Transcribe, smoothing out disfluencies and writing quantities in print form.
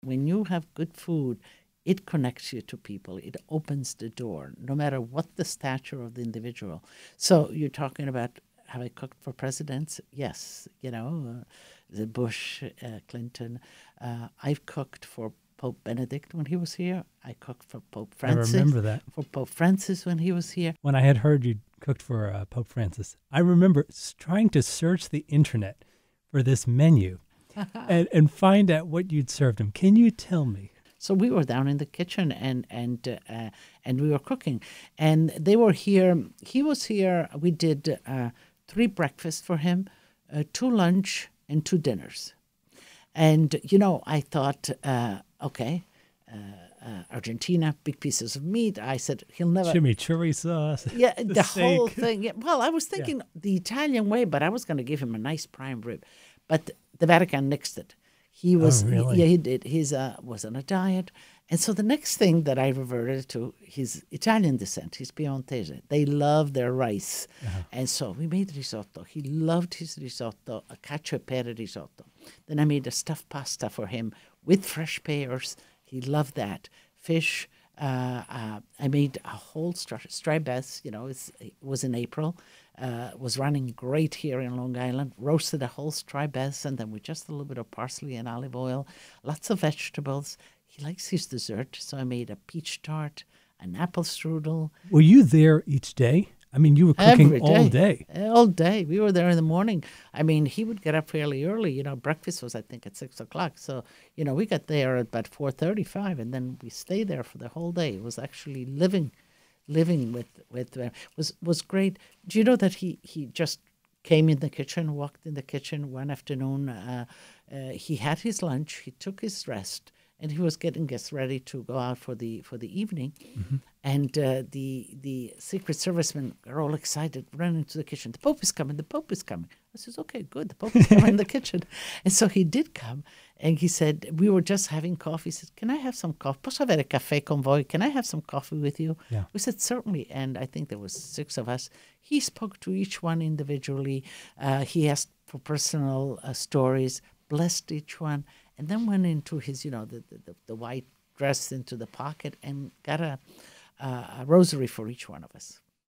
when you have good food, it connects you to people. It opens the door, no matter what the stature of the individual. So you're talking about, have I cooked for presidents? Yes, the Bush, Clinton. I've cooked for Pope Benedict when he was here. I cooked for Pope I Francis. remember that. For Pope Francis when he was here. When I had heard you cooked for Pope Francis, I remember trying to search the internet for this menu and find out what you'd served him. Can you tell me? So we were down in the kitchen and we were cooking, and they were here. He was here. We did 3 breakfasts for him, 2 lunch and 2 dinners, and I thought, okay. Argentina, big pieces of meat. I said, he'll never... Chimichurri sauce. Yeah, the steak. whole thing. Yeah. Well, I was thinking the Italian way, but I was going to give him a nice prime rib. But the Vatican nixed it. He was... really? He did. He was on a diet. And so the next thing that I reverted to, his Italian descent, his Piemontese. They love their rice. And so we made risotto. He loved his risotto, a cacio e pepe risotto. Then I made a stuffed pasta for him with fresh pears. He loved that. Fish. I made a whole striped bass. It was in April. Was running great here in Long Island. Roasted a whole striped bass, and then with just a little bit of parsley and olive oil. Lots of vegetables. He likes his dessert, so I made a peach tart, an apple strudel. Were you there each day? I mean, you were cooking all day. All day. We were there in the morning. I mean, he would get up fairly early. Breakfast was, I think, at 6 o'clock. So, we got there at about 4:35, and then we stayed there for the whole day. It was actually living was great. Do you know that he just came in the kitchen, walked in the kitchen one afternoon. He had his lunch. He took his rest. And he was getting us ready to go out for the evening, and the Secret Servicemen are all excited, running to the kitchen. The Pope is coming. The Pope is coming. I says, okay, good. The Pope is coming in the kitchen, and so he did come, and he said, we were just having coffee. He said, can I have some coffee? Posso avere caffè con voi? Can I have some coffee with you? Yeah. We said certainly, and I think there was 6 of us. He spoke to each one individually. He asked for personal stories, blessed each one. And then went into his, the white dress into the pocket and got a rosary for each one of us.